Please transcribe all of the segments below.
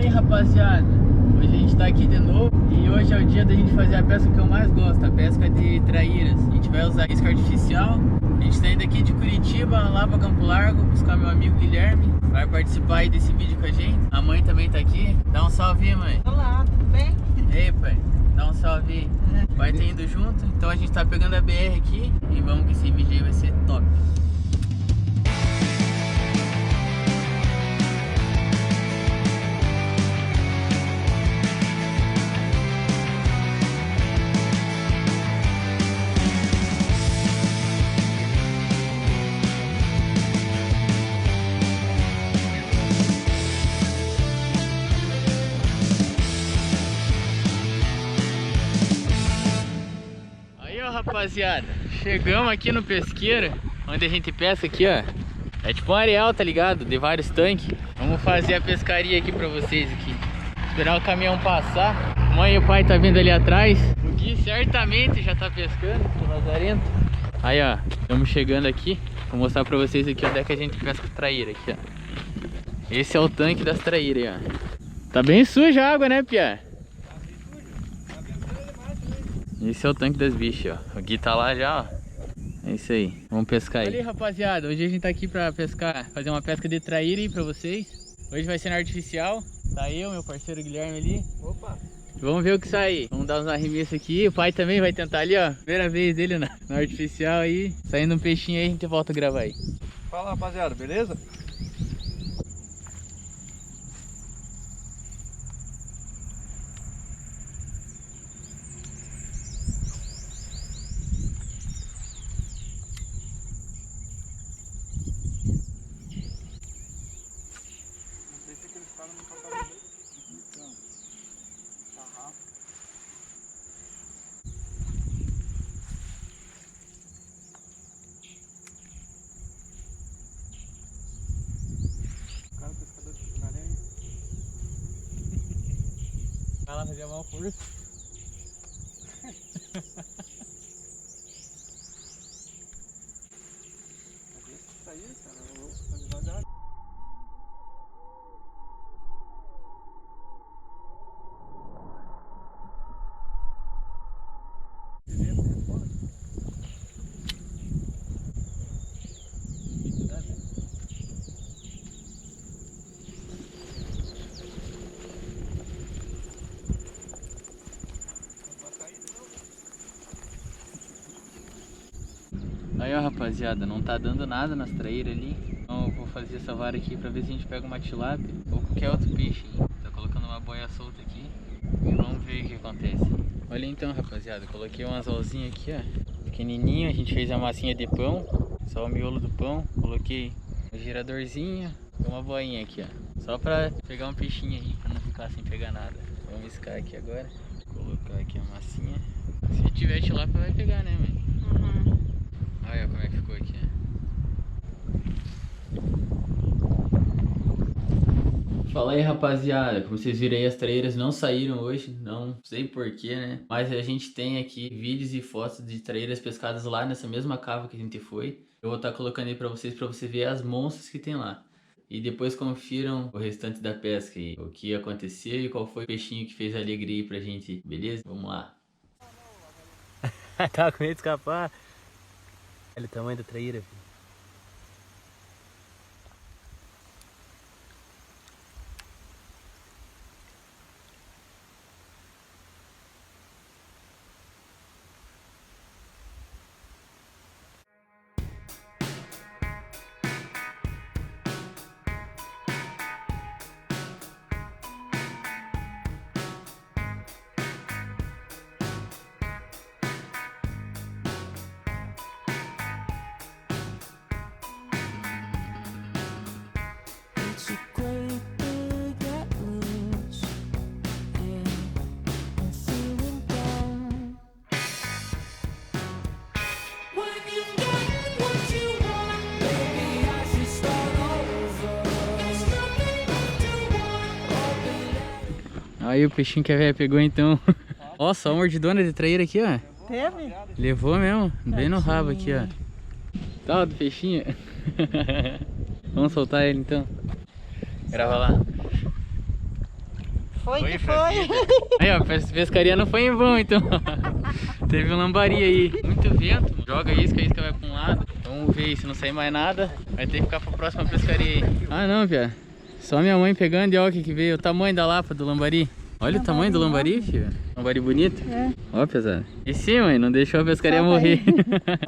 aí, rapaziada, hoje a gente tá aqui de novo e hoje é o dia da gente fazer a pesca que eu mais gosto, a pesca de traíras. A gente vai usar isca artificial. A gente tá indo aqui de Curitiba lá pra Campo Largo buscar meu amigo Guilherme. Vai participar aí desse vídeo com a gente. A mãe também tá aqui. Dá um salve aí, mãe. Olá, tudo bem? Ei, pai, dá um salve aí. O pai tá indo junto, então a gente tá pegando a BR aqui e vamos que esse vídeo aí vai ser top. Rapaziada, chegamos aqui no pesqueiro, onde a gente pesca aqui, ó. É tipo um areal, tá ligado? De vários tanques. Vamos fazer a pescaria aqui pra vocês aqui. Esperar o caminhão passar. Mãe e o pai tá vindo ali atrás. O Gui certamente já tá pescando, o lazarento. Aí, ó, estamos chegando aqui. Vou mostrar pra vocês aqui onde é que a gente pesca traíra aqui, ó. Esse é o tanque das traíras, ó. Tá bem suja a água, né, Pia? Esse é o tanque das bichas, ó. O Gui tá lá já, ó. É isso aí. Vamos pescar aí. Olha aí, rapaziada. Hoje a gente tá aqui pra pescar, fazer uma pesca de traíra aí pra vocês. Hoje vai ser na artificial. Tá eu, meu parceiro Guilherme ali. Opa! Vamos ver o que sai. Vamos dar uns arremessos aqui. O pai também vai tentar ali, ó. Primeira vez dele na artificial aí. Saindo um peixinho aí, a gente volta a gravar aí. Fala, rapaziada, beleza? Vai lá fazer a maior força. Isso aí, cara, eu vou fazer devagar. Aí, ó, rapaziada, não tá dando nada nas traíras ali. Então eu vou fazer essa vara aqui pra ver se a gente pega uma tilápia ou qualquer outro peixe. Tá colocando uma boia solta aqui e vamos ver o que acontece. Olha então, rapaziada, coloquei um anzolzinho aqui, ó, pequenininho. A gente fez a massinha de pão, só o miolo do pão. Coloquei um giradorzinho e uma boinha aqui, ó, só pra pegar um peixinho aí, pra não ficar sem pegar nada. Vamos riscar aqui agora, colocar aqui a massinha. Se tiver tilápia vai pegar, né, mãe? Olha como é que ficou aqui. Fala aí, rapaziada. Como vocês viram aí, as traíras não saíram hoje. Não sei porquê, né? Mas a gente tem aqui vídeos e fotos de traíras pescadas lá nessa mesma cava que a gente foi. Eu vou estar colocando aí pra vocês ver as monstras que tem lá. E depois confiram o restante da pesca aí, o que aconteceu e qual foi o peixinho que fez a alegria aí pra gente, beleza? Vamos lá. Tava com medo de escapar. Olha o tamanho da traíra, filho. Aí o peixinho que a velha pegou então. Ó, só uma mordidona de traíra aqui, ó. Teve? Levou mesmo, bem no rabo aqui, ó. Tá do peixinho. Vamos soltar ele então. Grava lá. Foi que pra foi. vida. Aí, ó, pescaria não foi em vão, então. Teve um lambari aí. Muito vento, mano. Joga a isca vai pra um lado. Vamos ver, se não sair mais nada, vai ter que ficar pra próxima pescaria aí. Ah, não, Pia. Só minha mãe pegando e olha o que veio. O tamanho da lapa do lambari. Olha o tamanho do lambari, filho. Lambari bonito. É. Ó, pesado. E sim, mãe, não deixou a pescaria Solta morrer.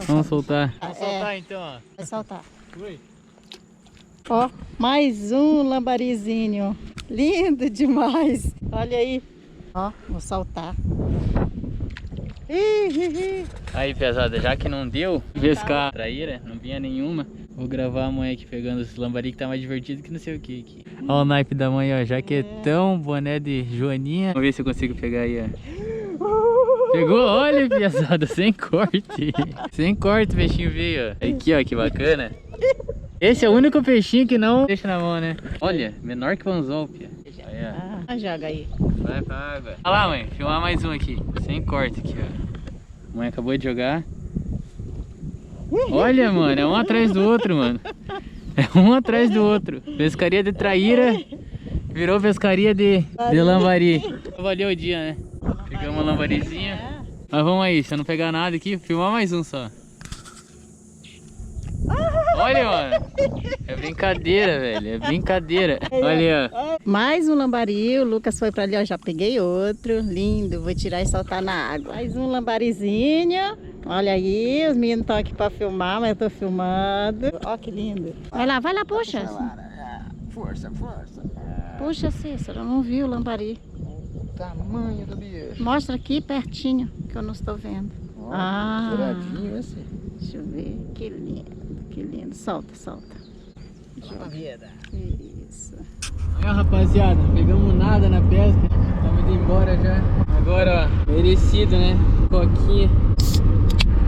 Vamos soltar. Vamos soltar então, ó. Vai soltar. Ui. Ó, mais um lambarizinho. Lindo demais. Olha aí. Ó, vou soltar. Aí, pesada, já que não deu pescar traíra, não vinha nenhuma, vou gravar a mãe aqui pegando esse lambari que tá mais divertido que não sei o que aqui. Ó o naipe da mãe, ó, jaquetão, boné de joaninha. Vamos ver se eu consigo pegar aí, ó. Pegou, olha, pesada, sem corte. Sem corte o peixinho veio, ó. Aqui, ó, que bacana. Esse é o único peixinho que não deixa na mão, né? Olha, menor que o anzol, pia. Aí, ó. Ah, joga aí. Vai pra água. Olha lá, mãe, filmar mais um aqui. Sem corte aqui, ó. A mãe acabou de jogar. Olha, mano, é um atrás do outro, mano. É um atrás do outro. Pescaria de traíra virou pescaria de lambari. Valeu o dia, né? Pegamos uma lambarizinha. Mas vamos aí, se eu não pegar nada aqui, filmar mais um só. Olha, mano. É brincadeira, velho. É brincadeira. Olha, ó. Mais um lambari. O Lucas foi pra ali, ó. Já peguei outro. Lindo. Vou tirar e soltar na água. Mais um lambarizinho. Olha aí. Os meninos estão aqui pra filmar, mas eu tô filmando. Ó, que lindo. Vai lá, puxa. Força, força. Puxa, Cícero. Eu não vi o lambari. O tamanho do bicho. Mostra aqui pertinho, que eu não estou vendo. Giradinho esse. Deixa eu ver. Que lindo. Que lindo. Solta, solta. Isso. Aí, ó, rapaziada, não pegamos nada na pesca. Estamos indo embora já. Agora, ó, merecido, né? Coquinha.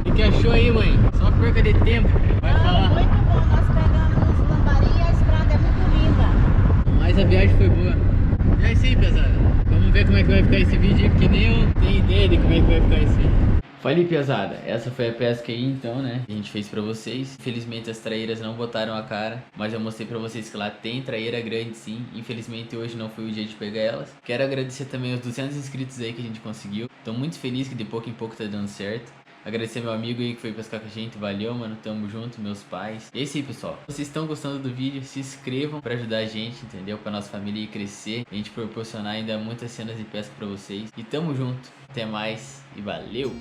O que achou aí, mãe? Só perca de tempo. Vai falar. Muito bom. Nós pegamos o lambari e a estrada é muito linda. Mas a viagem foi boa. E é isso aí, pesada. Vamos ver como é que vai ficar esse vídeo, porque nem eu tenho ideia de como é que vai ficar esse vídeo. Falei, pesada, essa foi a pesca aí então, né, que a gente fez pra vocês. Infelizmente as traíras não botaram a cara, mas eu mostrei pra vocês que lá tem traíra grande sim. Infelizmente hoje não foi o dia de pegar elas. Quero agradecer também os 200 inscritos aí que a gente conseguiu. Tô muito feliz que de pouco em pouco tá dando certo. Agradecer meu amigo aí que foi pescar com a gente, valeu, mano, tamo junto, meus pais. E é isso aí, pessoal, se vocês estão gostando do vídeo, se inscrevam pra ajudar a gente, entendeu? Pra nossa família ir crescer, a gente proporcionar ainda muitas cenas de pesca pra vocês. E tamo junto, até mais e valeu!